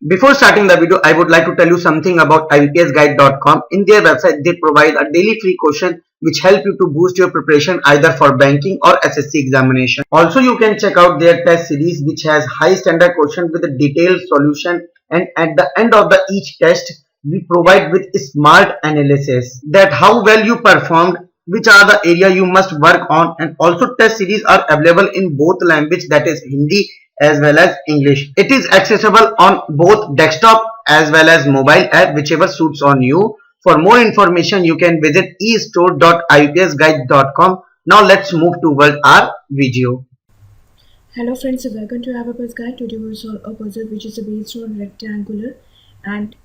Before starting the video, I would like to tell you something about IBPSguide.com. In their website, they provide a daily free question which help you to boost your preparation either for banking or SSC examination. Also, you can check out their test series which has high standard question with a detailed solution, and at the end of the each test, we provide with smart analysis that how well you performed, which are the area you must work on, and also test series are available in both language, that is Hindi as well as English. It is accessible on both desktop as well as mobile app, whichever suits on you. For more information, you can visit estore.ipsguide.com. Now let's move toward our video. Hello friends, welcome to Abacus Guide. Today we'll solve a puzzle which is based on rectangular and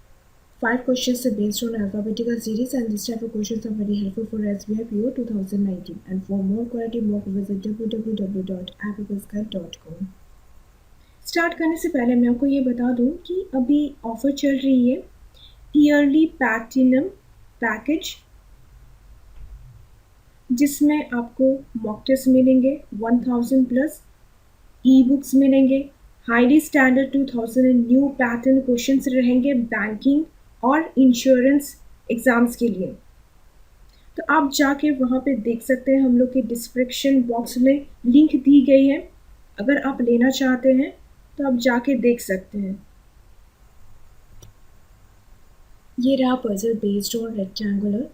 5 questions are based on alphabetical series, and this type of questions are very helpful for SBI PO 2019. And for more quality mock, visit www.abacusguide.com. Start करने से पहले मैं आपको ये बता दूं कि अभी ऑफर चल रही है ईयरली प्लैटिनम पैकेज, जिसमें आपको मॉक टेस्ट मिलेंगे 1000 प्लस, ई बुक्स मिलेंगे, highly standard 2000 new pattern questions रहेंगे बैंकिंग और इंश्योरेंस एग्ज़ाम्स के लिए। तो आप जाके वहाँ पे देख सकते हैं, हम लोग के डिस्क्रिप्शन बॉक्स में लिंक दी गई है। अगर आप लेना चाहते हैं तो आप जाके देख सकते हैं। ये रहा पजल बेस्ड ऑन रेक्टेंगुलर।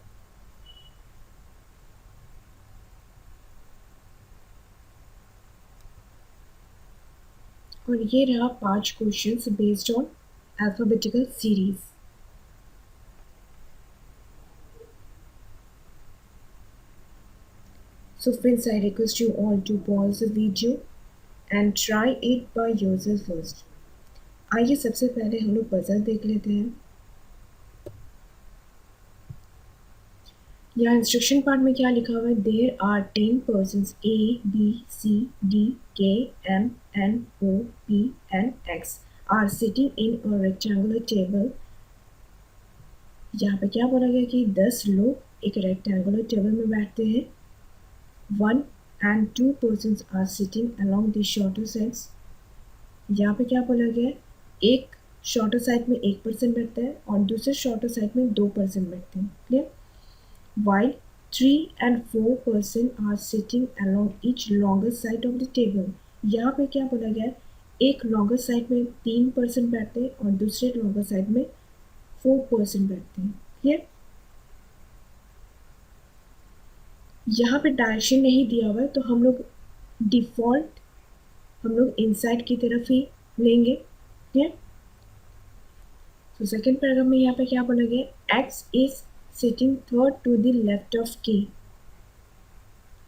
और ये रहा 5 questions based on alphabetical series. So friends, I request you all to pause the video and try it by yourself first. आइए सबसे पहले हम लोग पजल देख लेते हैं। यहाँ इंस्ट्रक्शन पार्ट में क्या लिखा हुआ है? There are 10 persons A, B, C, D, K, M, N, O, P and X are sitting in a rectangular table. यहाँ पे क्या बोला गया कि 10 लोग एक रेक्टेंगुलर टेबल में बैठते हैं। 1 and 2 persons are sitting along the shorter sides. यहाँ पे क्या बोला गया है? एक शॉर्टर साइड में 1 पर्सन बैठता है और दूसरे शॉर्टर साइड में 2 पर्सन बैठते हैं। Clear? While 3 and 4 person are sitting along each longer side of the table. यहाँ पे क्या बोला गया है? एक लॉन्गर साइड में 3 पर्सन बैठते हैं और दूसरे लॉन्गर साइड में 4 पर्सन बैठते हैं। क्लियर? यहाँ पे डायरेक्शन नहीं दिया हुआ है, तो हम लोग डिफ़ॉल्ट इनसाइड की तरफ ही लेंगे। क्लियर? तो सेकेंड पैराग्राफ में यहाँ पे क्या बोला गया? X is sitting third to the left of K.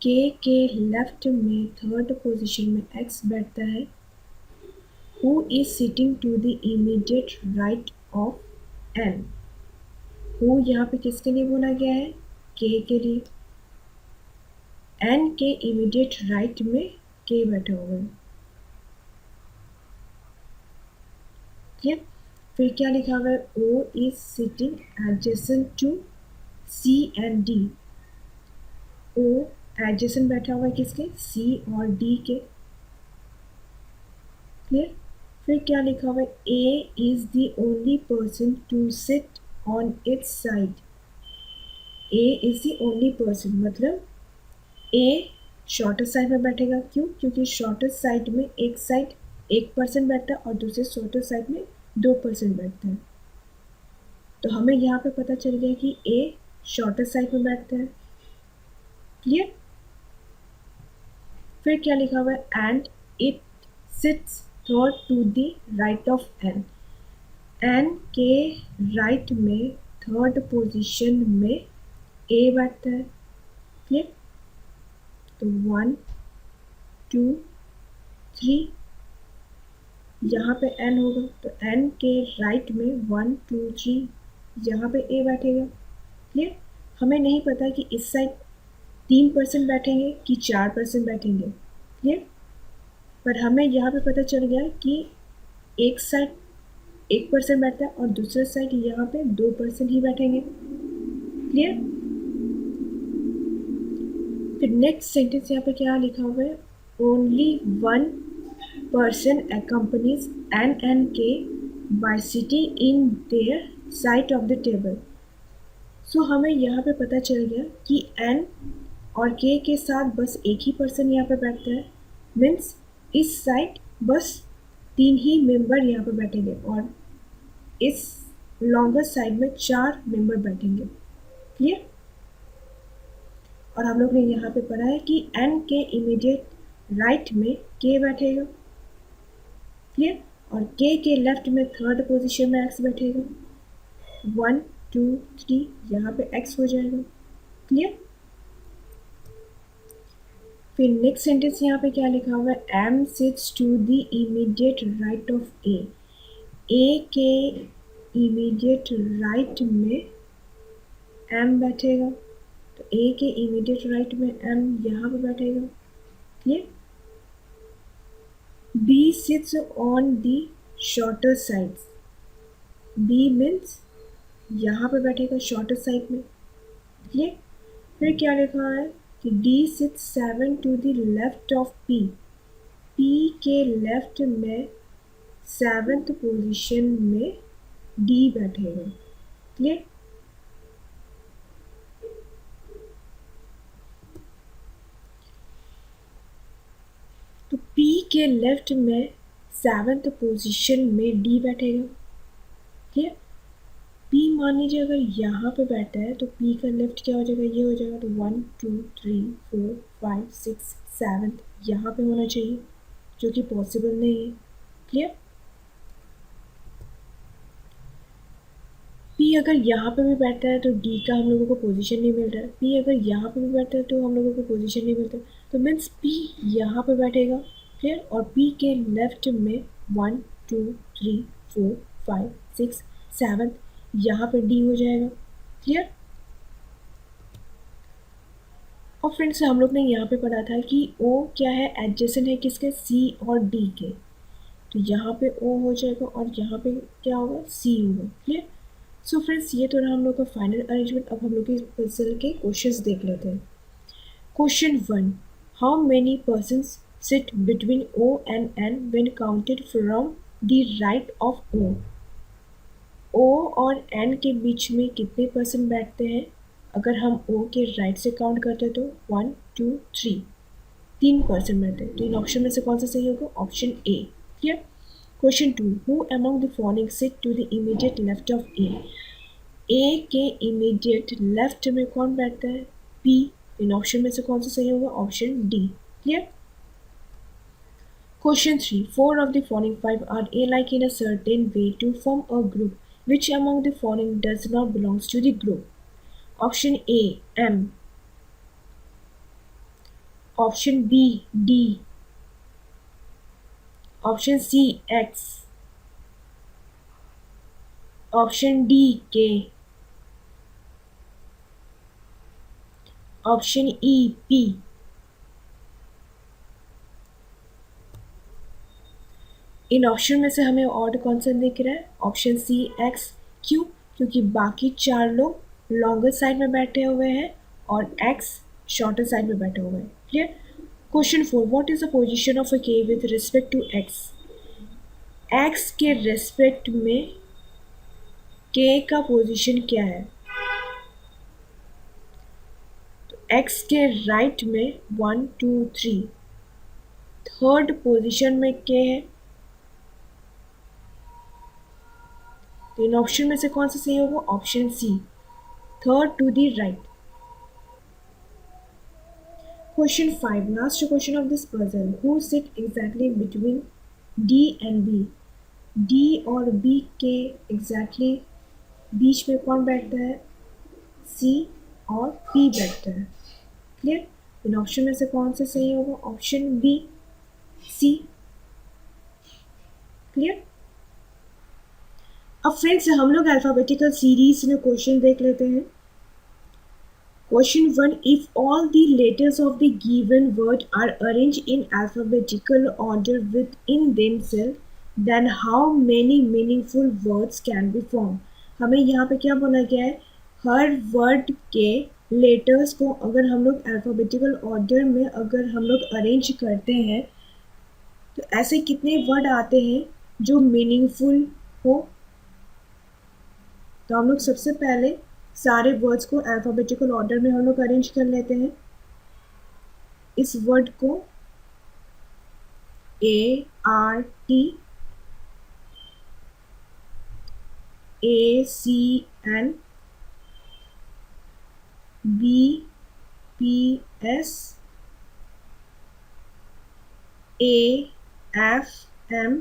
के लेफ्ट में थर्ड पोजीशन में एक्स बैठता है। Who is sitting to the immediate right of N. Who यहाँ पे किसके लिए बोला गया है? के लिए। एन के इमीडिएट राइट में के बैठा हुआ है। ठीक, फिर क्या लिखा हुआ है? O is sitting adjacent to C and D. O adjacent बैठा हुआ है किसके? सी और डी के। क्लियर? फिर क्या लिखा हुआ है? A is the only person to sit on its side. A is the only person, मतलब ए शॉर्टर साइड में बैठेगा। क्यों? क्योंकि शॉर्टर साइड में एक साइड 1 पर्सन बैठता है और दूसरे शॉर्टर साइड में 2 पर्सन बैठते हैं। तो हमें यहाँ पे पता चल गया कि ए शॉर्टर साइड में बैठता है। क्लियर? फिर क्या लिखा हुआ है? And it sits third to the right of N. N के राइट में थर्ड पोजीशन में ए बैठता है। क्लियर? तो 1 2 3 यहाँ पे एन होगा, तो एन के राइट में 1 2 3 यहाँ पे ए बैठेगा। क्लियर? हमें नहीं पता कि इस साइड 3 पर्सन बैठेंगे कि 4 पर्सन बैठेंगे। क्लियर? पर हमें यहाँ पे पता चल गया कि एक साइड 1 पर्सन बैठता है और दूसरा साइड यहाँ पे 2 पर्सन ही बैठेंगे। क्लियर? फिर नेक्स्ट सेंटेंस यहाँ पे क्या लिखा हुआ है? Only 1 person accompanies N and K by sitting in their side of the table. सो हमें यहाँ पे पता चल गया कि एन और के साथ बस एक ही पर्सन यहाँ पे बैठता है, मीन्स इस साइड बस 3 ही मेंबर यहाँ पे बैठेंगे और इस लॉन्गर साइड में 4 मेंबर बैठेंगे। क्लियर? और हम लोग ने यहाँ पे पढ़ा है कि एन के इमीडिएट राइट में के बैठेगा। क्लियर? और के लेफ्ट में थर्ड पोजीशन में एक्स बैठेगा। 1 2 3 यहाँ पे एक्स हो जाएगा। क्लियर? फिर नेक्स्ट सेंटेंस यहाँ पे क्या लिखा हुआ है, M sits to the immediate right of A के इमीडिएट राइट में एम बैठेगा, तो ए के इमीडिएट राइट में एम यहाँ पे बैठेगा। Clear? B sits on the shorter side, B means यहाँ पे बैठेगा शॉर्टर साइड में। क्लियर? फिर क्या लिखा है कि D sits 7 to the left of P, P के लेफ्ट में 7th पोजीशन में डी बैठेगा। क्लियर? तो पी के लेफ्ट में 7th पोजीशन में डी बैठेगा। क्लियर? पी मान लीजिए अगर यहाँ पे बैठा है तो पी का लेफ्ट क्या हो जाएगा, ये हो जाएगा, तो 1 2 3 4 5 6 7 यहाँ पे होना चाहिए, जो कि पॉसिबल नहीं है। क्लियर? पी अगर यहाँ पे भी बैठता है तो डी का हम लोगों को पोजीशन नहीं मिल रहा है, पी अगर यहाँ पे भी बैठता है तो हम लोगों को पोजीशन नहीं मिलता, तो मीन्स पी यहाँ पे बैठेगा। क्लियर? और पी के लेफ्ट में 1 2 3 4 5 6 7 यहाँ पे डी हो जाएगा। क्लियर? और फ्रेंड्स हम लोग ने यहाँ पे पढ़ा था कि ओ क्या है, एडजेसेंट है किसके, सी और डी के, तो यहाँ पे ओ हो जाएगा और यहाँ पे क्या होगा, सी होगा। क्लियर? सो फ्रेंड्स ये तो रहा हम लोग का फाइनल अरेंजमेंट। अब हम लोग इस पजल के क्वेश्चंस देख लेते हैं। Question 1, how many persons sit between O and N when counted from the right of O, O और एन के बीच में कितने पर्सन बैठते हैं अगर हम ओ के राइट से काउंट करते हैं, तो 1 2 3 3 पर्सन बैठते हैं। तो इन ऑप्शन में से कौन सा सही होगा, option A. Clear? Question 2, who among the following sit to the immediate left of A के इमीडिएट लेफ्ट में कौन बैठता है, पी। इन ऑप्शन में से कौन सा सही होगा, option D. Clear? Question 3, 4 of the following 5 are alike in a certain way to form a group. Which among the following does not belongs to the group? Option A, M. Option B, D. Option C, X. Option D, K. Option E, P. In option में से हमें odd कौन सा दिख रहा है, option C, x. क्यों? क्योंकि बाकी 4 लोग लॉन्गर साइड में बैठे हुए हैं और एक्स शॉर्टर साइड में बैठे हुए हैं। Clear? Question 4, what is the position of a K with respect to X. X के रेस्पेक्ट में के का पोजीशन क्या है, तो एक्स के राइट में 1 2 3 थर्ड पोजीशन में के है, तो इन ऑप्शन में से कौन सा सही होगा, option C, third to the right. Question 5, last question of this puzzle, who sit exactly between D and B. D और बी के एग्जैक्टली बीच में कौन बैठता है, सी और पी बैठता है। क्लियर? इन ऑप्शन में से कौन सा सही होगा, ऑप्शन बी, सी। क्लियर? अब फ्रेंड्स हम लोग अल्फाबेटिकल सीरीज में क्वेश्चन देख लेते हैं। Question 1, if all the letters of the given word are arrange in alphabetical order within themself, then how many meaningful words can be form. हमें यहाँ पे क्या बोला गया है, हर वर्ड के लेटर्स को अगर हम लोग अल्फाबेटिकल ऑर्डर में अगर हम लोग अरेंज करते हैं तो ऐसे कितने वर्ड आते हैं जो मीनिंगफुल हो। तो हम लोग सबसे पहले सारे वर्ड्स को अल्फ़ाबेटिकल ऑर्डर में हम लोग अरेंज कर लेते हैं। इस वर्ड को ART, ACN, BPS, AFM,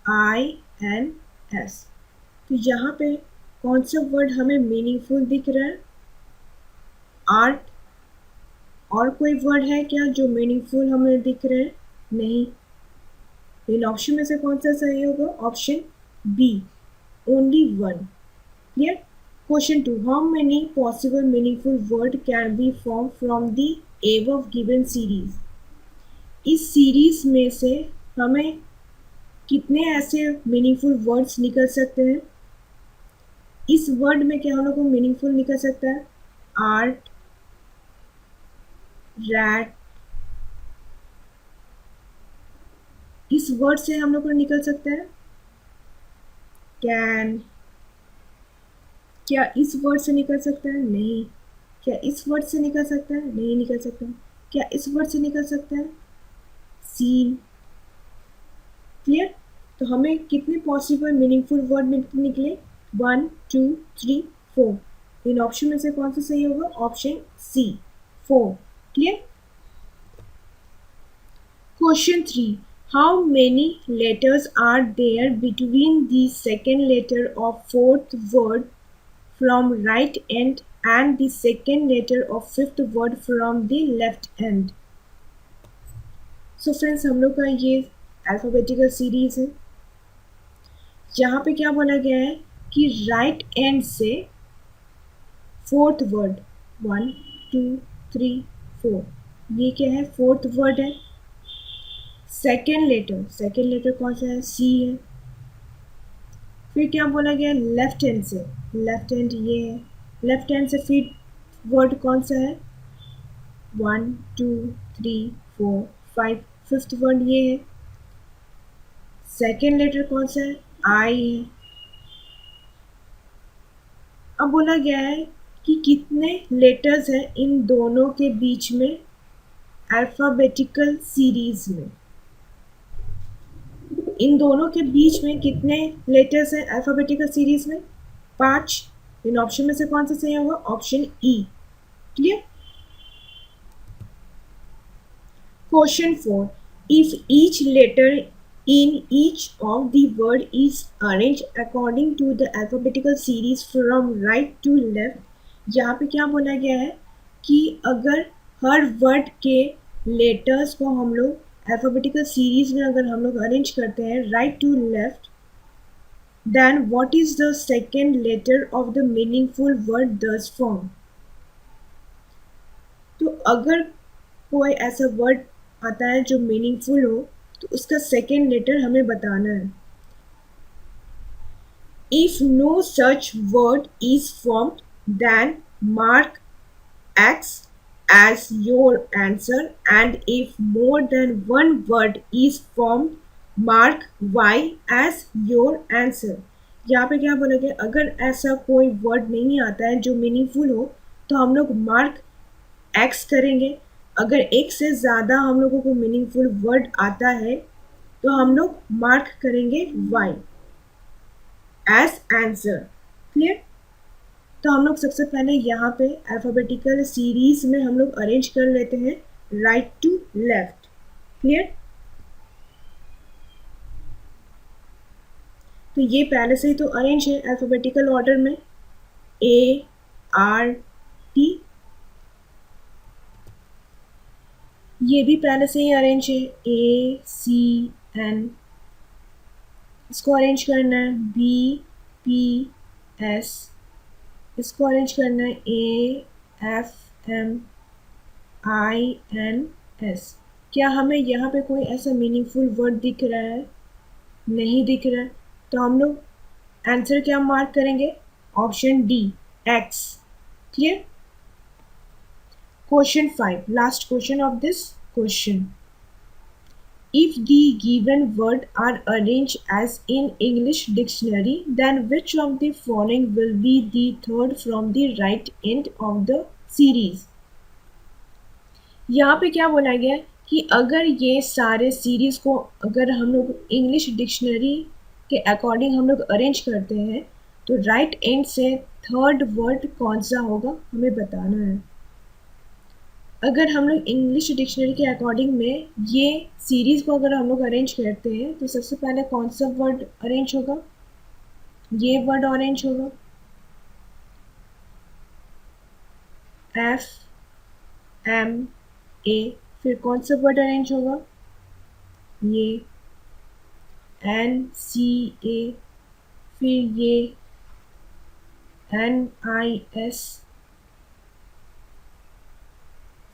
INS। तो यहाँ पे कौन सा वर्ड हमें मीनिंगफुल दिख रहा है? आर्ट। और कोई वर्ड है क्या जो मीनिंगफुल हमें दिख रहे हैं? नहीं। इन ऑप्शन में से कौन सा सही होगा? Option B, only one. Clear? Question 2, how many possible meaningful word can be form from the above given series? इस सीरीज में से हमें कितने ऐसे मीनिंगफुल वर्ड्स निकल सकते हैं? इस वर्ड में क्या हम लोग को मीनिंगफुल निकल सकता है? Art, rat. इस वर्ड से हम लोग को निकल सकता है कैन। क्या इस वर्ड से निकल सकता है? नहीं। क्या इस वर्ड से निकल सकता है? नहीं निकल सकता। क्या इस वर्ड से निकल सकता है? सीन। क्लियर? तो हमें कितने पॉसिबल मीनिंगफुल वर्ड निकले? 1, 2, 3, 4। इन ऑप्शन में से कौन सा सही होगा? Option C, 4। Clear? Question 3. How many letters are there between the second letter of fourth word from right end and the second letter of fifth word from the left end? So friends, हम लोग का ये alphabetical series है। यहाँ पे क्या बोला गया है कि राइट एंड से फोर्थ वर्ड 1, 2, 3, 4, ये क्या है? फोर्थ वर्ड है। सेकेंड लेटर कौन सा है? सी है। फिर क्या बोला गया? लेफ्ट हैंड से, लेफ्ट हैंड ये है। लेफ्ट हैंड से फिर वर्ड कौन सा है? 1, 2, 3, 4, 5, फिफ्थ वर्ड ये है। सेकेंड लेटर कौन सा है? आई है। अब बोला गया है कि कितने लेटर्स हैं इन दोनों के बीच में अल्फ़ाबेटिकल सीरीज में। इन दोनों के बीच में कितने लेटर्स हैं अल्फ़ाबेटिकल सीरीज में? 5। इन ऑप्शन में से कौन सा सही होगा? Option E. Clear? Question 4. If each letter in each of the word is arranged according to the alphabetical series from right to left, यहाँ पे क्या बोला गया है कि अगर हर वर्ड के लेटर्स को हम लोग अल्फ़ाबेटिकल सीरीज में अगर हम लोग अरेंज करते हैं right to left, then what is the second letter of the meaningful word thus formed? तो अगर कोई ऐसा वर्ड आता है जो मीनिंगफुल हो तो उसका सेकेंड लेटर हमें बताना है। If no such word is formed then mark X as your answer and if more than one word is formed mark Y as your answer. यहाँ पे क्या बोला गया? अगर ऐसा कोई वर्ड नहीं आता है जो मीनिंगफुल हो तो हम लोग मार्क एक्स करेंगे। अगर एक से ज़्यादा हम लोगों को मीनिंगफुल वर्ड आता है तो हम लोग मार्क करेंगे वाई एज आंसर। क्लियर? तो हम लोग सबसे पहले यहाँ पे अल्फ़ाबेटिकल सीरीज में हम लोग अरेंज कर लेते हैं राइट टू लेफ्ट। क्लियर? तो ये पहले से ही तो अरेंज है अल्फ़ाबेटिकल ऑर्डर में, ART। ये भी पहले से ही अरेंज है ACN। इसको अरेंज करना है BPS। इसको अरेंज करना है AFM INS। क्या हमें यहाँ पे कोई ऐसा मीनिंगफुल वर्ड दिख रहा है? नहीं दिख रहा है। तो हम लोग आंसर क्या मार्क करेंगे? Option D, x. Clear? Question 5, last question of this question. If the given words are arranged as in English dictionary, then which of the following will be the third from the right end of the series? यहाँ पे क्या बोला गया है कि अगर ये सारे सीरीज को अगर हम लोग इंग्लिश डिक्शनरी के अकॉर्डिंग हम लोग अरेंज करते हैं तो राइट एंड से थर्ड वर्ड कौन सा होगा हमें बताना है। अगर हम लोग इंग्लिश डिक्शनरी के अकॉर्डिंग में ये सीरीज को अगर हम लोग अरेंज करते हैं तो सबसे पहले कौन सा वर्ड अरेंज होगा? ये वर्ड अरेंज होगा FMA। फिर कौन सा वर्ड अरेंज होगा? ये NCA। फिर ये NIS।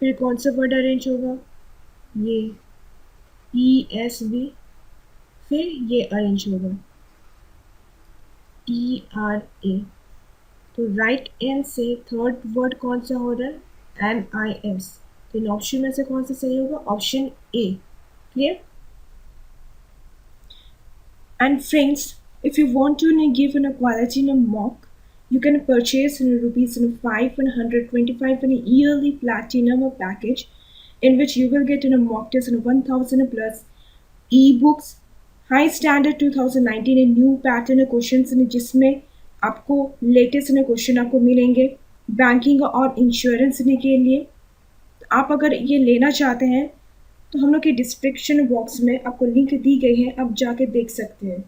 फिर कौन सा वर्ड अरेंज होगा? ये ESB। फिर ये अरेंज होगा TRA। तो राइट एंड से थर्ड वर्ड कौन सा हो रहा है? NIS। तो इन ऑप्शन में से कौन सा सही होगा? Option A। Clear? And friends, if you want to give a quality in a mock, you can purchase in rupees 525 in a yearly platinum package, in which you will get in a mock test in 1000 plus ebooks, high standard 2019 in new pattern questions in जिसमें आपको latest question आपको मिलेंगे banking और insurance के लिए। आप अगर ये लेना चाहते हैं तो हम लोग के डिस्क्रिप्शन बॉक्स में आपको लिंक दी गई है, आप जाके देख सकते हैं।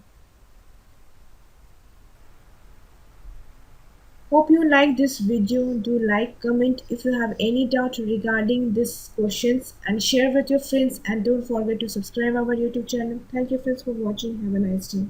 Hope you like this video. Do like, comment if you have any doubt regarding these questions, and share with your friends, and don't forget to subscribe our YouTube channel. Thank you friends for watching. Have a nice day.